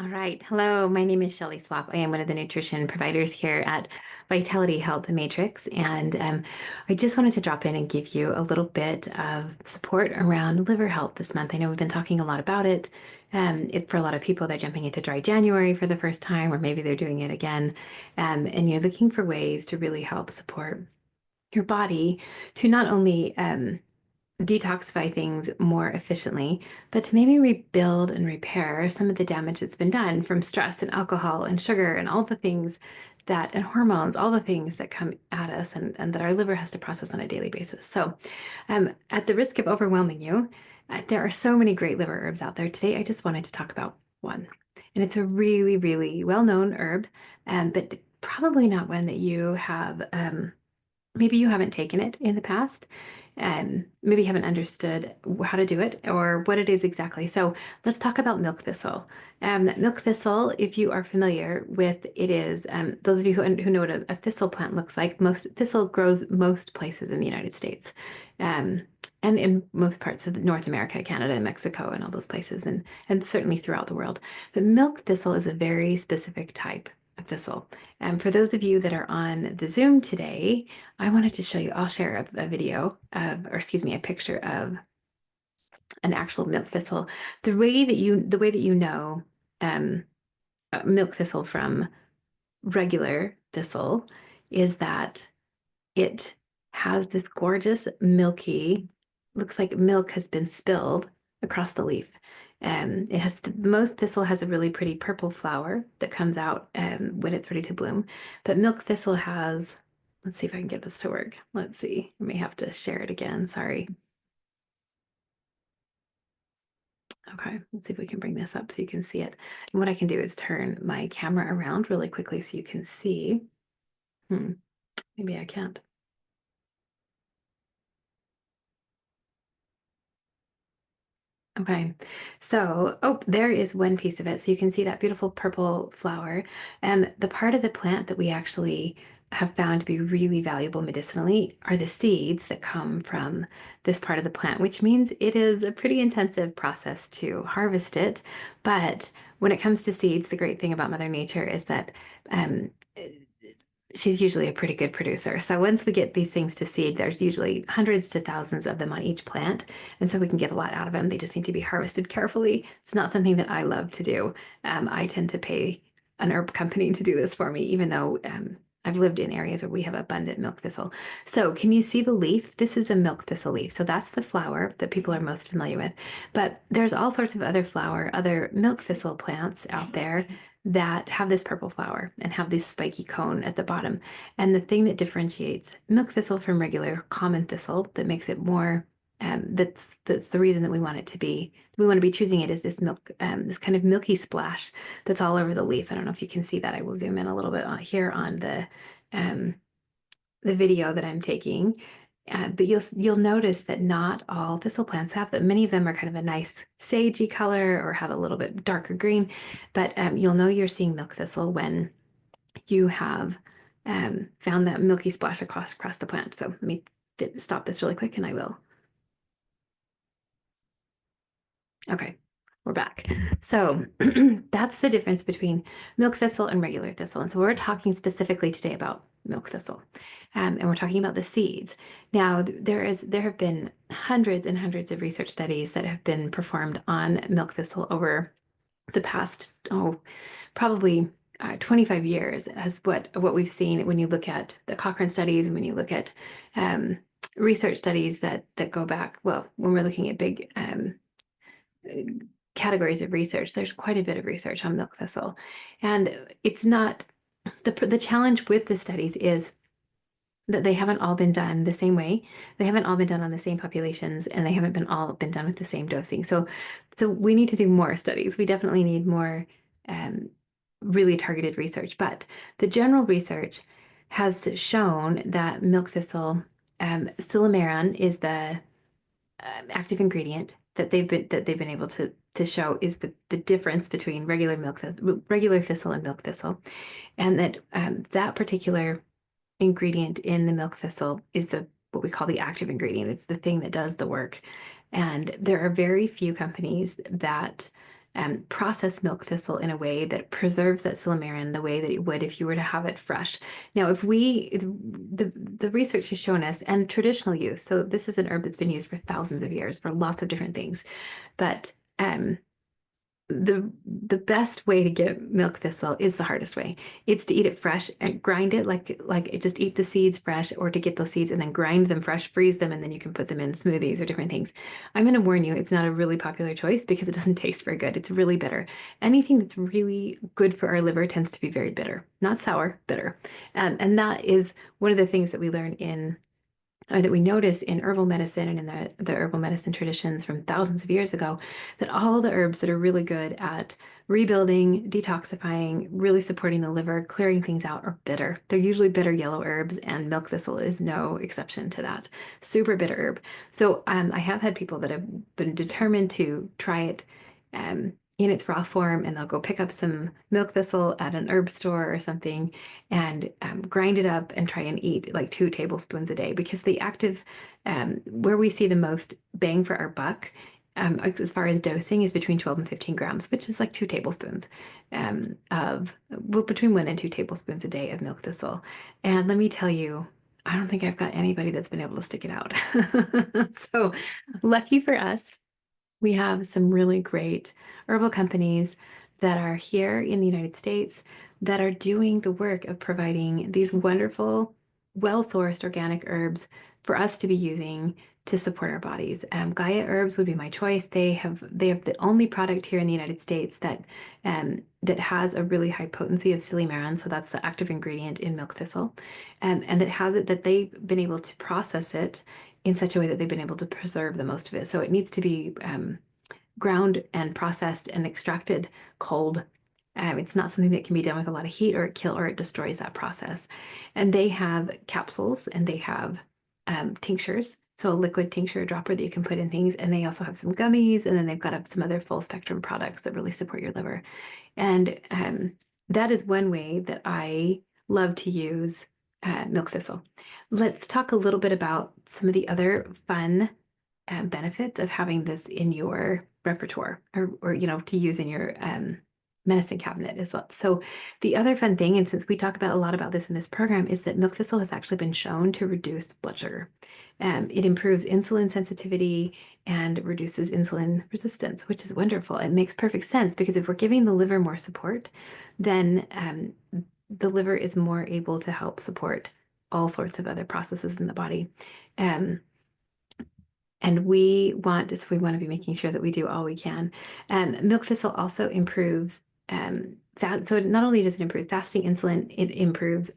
All right. Hello, my name is Shelley Swapp. I am one of the nutrition providers here at Vitality Health Matrix. And I just wanted to drop in and give you a little bit of support around liver health this month. I know we've been talking a lot about it. For a lot of people, they're jumping into dry January for the first time, or maybe they're doing it again. And you're looking for ways to really help support your body to not only detoxify things more efficiently, but to maybe rebuild and repair some of the damage that's been done from stress and alcohol and sugar and all the things and hormones, all the things that come at us and that our liver has to process on a daily basis. So, at the risk of overwhelming you, there are so many great liver herbs out there. Today, I just wanted to talk about one. And it's a really, really well-known herb, but probably not one that you have. Maybe you haven't taken it in the past, and maybe you haven't understood how to do it or what it is exactly. So let's talk about milk thistle. Milk thistle, if you are familiar with it, is those of you who know what a thistle plant looks like. Most thistle grows most places in the United States, and in most parts of North America, Canada, and Mexico, and all those places, and certainly throughout the world. But milk thistle is a very specific type of thistle. And for those of you that are on the Zoom today, I wanted to show you, I'll share a video of, or excuse me, a picture of an actual milk thistle. The way that you know milk thistle from regular thistle is that it has this gorgeous milky, looks like milk has been spilled across the leaf. Most thistle has a really pretty purple flower that comes out when it's ready to bloom. But milk thistle has, let's see if I can get this to work. Let's see, I may have to share it again. Sorry. Okay, let's see if we can bring this up so you can see it. And what I can do is turn my camera around really quickly so you can see. Maybe I can't. Okay, so, oh, there is one piece of it. So you can see that beautiful purple flower. And the part of the plant that we actually have found to be really valuable medicinally are the seeds that come from this part of the plant, which means it is a pretty intensive process to harvest it. But when it comes to seeds, the great thing about Mother Nature is that um, she's usually a pretty good producer. So once we get these things to seed, there's usually hundreds to thousands of them on each plant. And so we can get a lot out of them. They just need to be harvested carefully. It's not something that I love to do. I tend to pay an herb company to do this for me, even though I've lived in areas where we have abundant milk thistle. So can you see the leaf? This is a milk thistle leaf. So that's the flower that people are most familiar with. But there's all sorts of other milk thistle plants out there that have this purple flower and have this spiky cone at the bottom. And the thing that differentiates milk thistle from regular common thistle that makes it more that's the reason that we want to be choosing it is this milk, this kind of milky splash that's all over the leaf. I don't know if you can see that. I will zoom in a little bit here on the video that I'm taking. But you'll notice that not all thistle plants have that. Many of them are kind of a nice sagey color or have a little bit darker green. But you'll know you're seeing milk thistle when you have found that milky splash across the plant. So let me stop this really quick and I will. Okay, we're back. So that's the difference between milk thistle and regular thistle. And so we're talking specifically today about milk thistle. And we're talking about the seeds. Now, there have been hundreds and hundreds of research studies that have been performed on milk thistle over the past, probably 25 years as what we've seen when you look at the Cochrane studies, when you look at research studies that go back, well, when we're looking at big categories of research, there's quite a bit of research on milk thistle. And it's not, the challenge with the studies is that they haven't all been done the same way. They haven't all been done on the same populations, and they haven't been all been done with the same dosing. So we need to do more studies. We definitely need more really targeted research. But the general research has shown that milk thistle, silymarin is the active ingredient that they've been able to show is the difference between regular thistle and milk thistle, and that that particular ingredient in the milk thistle is what we call the active ingredient. It's the thing that does the work. And there are very few companies that process milk thistle in a way that preserves that silymarin the way that it would if you were to have it fresh. Now, the research has shown us, and traditional use, so this is an herb that's been used for thousands of years for lots of different things, but the best way to get milk thistle is the hardest way. It's to eat it fresh and grind it just eat the seeds fresh, or to get those seeds and then grind them fresh, freeze them, and then you can put them in smoothies or different things. I'm going to warn you, it's not a really popular choice because it doesn't taste very good. It's really bitter. Anything that's really good for our liver tends to be very bitter, not sour, bitter. And that is one of the things that we learn in or that we notice in herbal medicine and in the herbal medicine traditions from thousands of years ago, that all the herbs that are really good at rebuilding, detoxifying, really supporting the liver, clearing things out are bitter. They're usually bitter yellow herbs, and milk thistle is no exception to that. Super bitter herb. So I have had people that have been determined to try it in its raw form, and they'll go pick up some milk thistle at an herb store or something and grind it up and try and eat like 2 tablespoons a day, because the active, where we see the most bang for our buck, as far as dosing, is between 12 and 15 grams, which is like 2 tablespoons between 1 and 2 tablespoons a day of milk thistle. And let me tell you, I don't think I've got anybody that's been able to stick it out. So lucky for us, we have some really great herbal companies that are here in the United States that are doing the work of providing these wonderful, well-sourced organic herbs for us to be using to support our bodies. Gaia Herbs would be my choice. They have the only product here in the United States that has a really high potency of silymarin, so that's the active ingredient in milk thistle, and that they've been able to process it in such a way that they've been able to preserve the most of it. So it needs to be ground and processed and extracted cold. It's not something that can be done with a lot of heat, or it destroys that process. And they have capsules, and they have tinctures. So a liquid tincture dropper that you can put in things. And they also have some gummies, and then they've got some other full spectrum products that really support your liver. And that is one way that I love to use milk thistle. Let's talk a little bit about some of the other fun benefits of having this in your repertoire, or to use in your medicine cabinet as well. So the other fun thing, and since we talk about a lot about this in this program, is that milk thistle has actually been shown to reduce blood sugar. It improves insulin sensitivity and reduces insulin resistance, which is wonderful. It makes perfect sense, because if we're giving the liver more support, then the liver is more able to help support all sorts of other processes in the body. And we want to be making sure that we do all we can. Milk thistle also improves fat. So not only does it improve fasting insulin, it improves.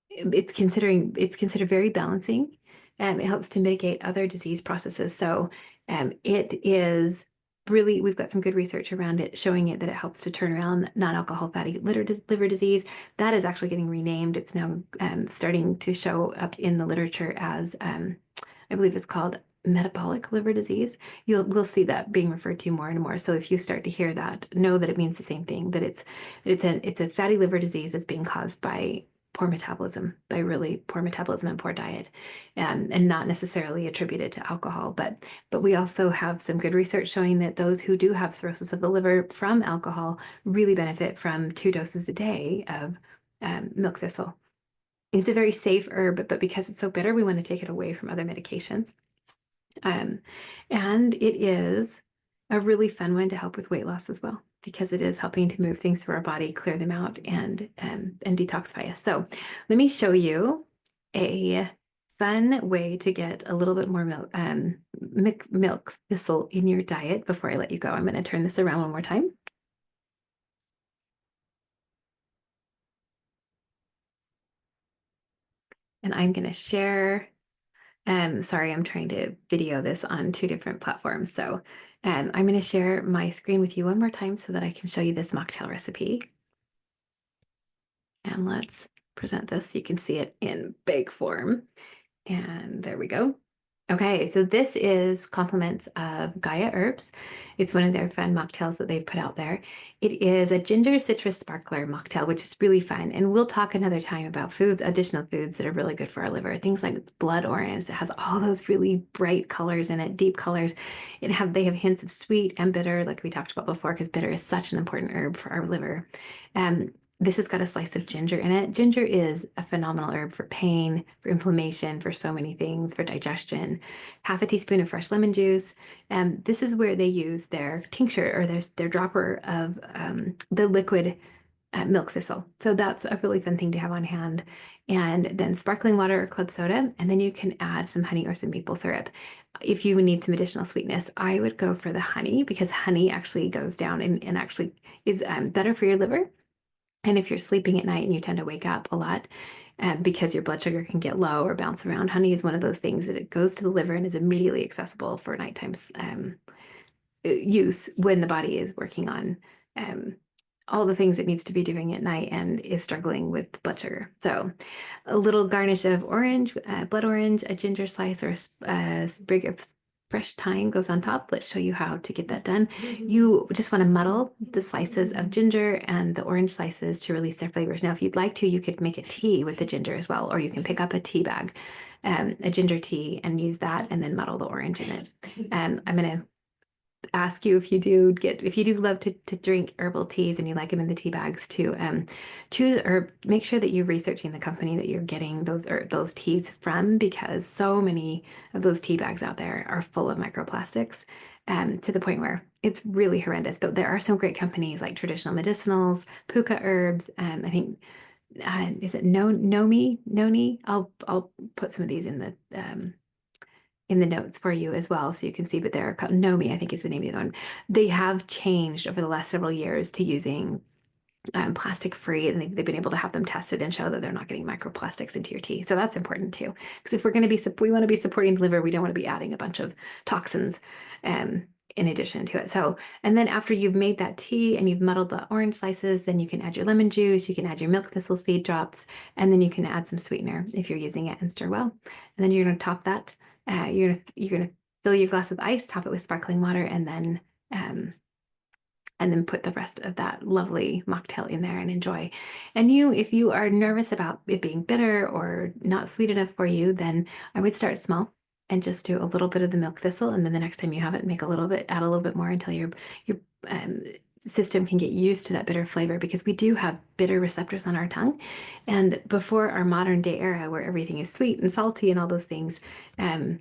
It's considered very balancing. It helps to mitigate other disease processes. So it is really, we've got some good research around it showing that it helps to turn around non-alcohol fatty liver disease. That is actually getting renamed. It's now starting to show up in the literature as, I believe it's called metabolic liver disease. We'll see that being referred to more and more. So if you start to hear that, know that it means the same thing, that it's a fatty liver disease that's being caused by poor metabolism, by really poor metabolism and poor diet, and not necessarily attributed to alcohol. But we also have some good research showing that those who do have cirrhosis of the liver from alcohol really benefit from 2 doses a day of milk thistle. It's a very safe herb, but because it's so bitter, we want to take it away from other medications. And it is a really fun one to help with weight loss as well, because it is helping to move things through our body, clear them out, and detoxify us. So let me show you a fun way to get a little bit more milk thistle in your diet before I let you go. I'm going to turn this around one more time. And I'm going to share. Sorry, I'm trying to video this on 2 different platforms. So I'm going to share my screen with you one more time so that I can show you this mocktail recipe. And let's present this so you can see it in big form. And there we go. Okay, so this is compliments of Gaia Herbs. It's one of their fun mocktails that they've put out there. It is a ginger citrus sparkler mocktail, which is really fun. And we'll talk another time about foods, additional foods that are really good for our liver. Things like blood orange that has all those really bright colors in it, deep colors. They have hints of sweet and bitter, like we talked about before, because bitter is such an important herb for our liver. Um, this has got a slice of ginger in it. Ginger is a phenomenal herb for pain, for inflammation, for so many things, for digestion. Half a teaspoon of fresh lemon juice. And this is where they use their tincture or their dropper of the liquid milk thistle. So that's a really fun thing to have on hand. And then sparkling water or club soda. And then you can add some honey or some maple syrup. If you need some additional sweetness, I would go for the honey because honey actually goes down and actually is better for your liver. And if you're sleeping at night and you tend to wake up a lot because your blood sugar can get low or bounce around, honey is one of those things that it goes to the liver and is immediately accessible for nighttime use when the body is working on um, all the things it needs to be doing at night and is struggling with blood sugar. So a little garnish of orange, blood orange, a ginger slice or a sprig of fresh thyme goes on top. Let's show you how to get that done. You just want to muddle the slices of ginger and the orange slices to release their flavors. Now, if you'd like to, you could make a tea with the ginger as well, or you can pick up a tea bag, a ginger tea, and use that and then muddle the orange in it. And I'm going to ask you if you do love to drink herbal teas and you like them in the tea bags to choose or make sure that you're researching the company that you're getting those teas from, because so many of those tea bags out there are full of microplastics to the point where it's really horrendous. But there are some great companies like Traditional Medicinals, Puka Herbs. I think is it Noni? I'll put some of these in the notes for you as well, so you can see. But they're called Nomi, I think is the name of the one. They have changed over the last several years to using plastic free, and they've been able to have them tested and show that they're not getting microplastics into your tea. So that's important too, because if we want to be supporting the liver, we don't want to be adding a bunch of toxins in addition to it. So, and then after you've made that tea and you've muddled the orange slices, then you can add your lemon juice, you can add your milk thistle seed drops, and then you can add some sweetener if you're using it and stir well. And then you're going to top that. You're gonna fill your glass with ice, top it with sparkling water, and then put the rest of that lovely mocktail in there and enjoy. And if you are nervous about it being bitter or not sweet enough for you, then I would start small and just do a little bit of the milk thistle, and then the next time you have it, add a little bit more until your um, system can get used to that bitter flavor, because we do have bitter receptors on our tongue. And before our modern day era where everything is sweet and salty and all those things, um,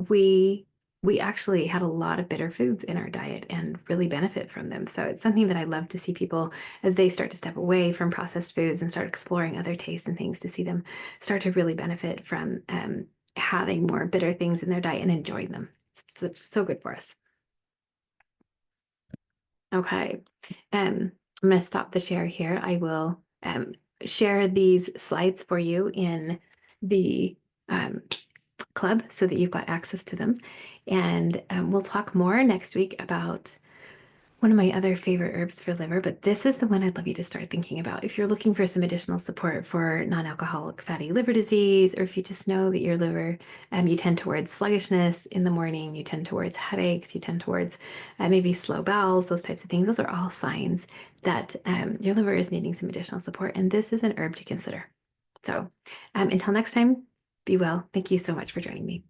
we we actually had a lot of bitter foods in our diet and really benefit from them. So it's something that I love to see people as they start to step away from processed foods and start exploring other tastes and things, to see them start to really benefit from having more bitter things in their diet and enjoying them. It's so good for us. Okay, I'm going to stop the share here. I will share these slides for you in the club so that you've got access to them. And we'll talk more next week about one of my other favorite herbs for liver, but this is the one I'd love you to start thinking about. If you're looking for some additional support for non-alcoholic fatty liver disease, or if you just know that your liver, you tend towards sluggishness in the morning, you tend towards headaches, you tend towards maybe slow bowels, those types of things. Those are all signs that your liver is needing some additional support, and this is an herb to consider. So until next time, be well. Thank you so much for joining me.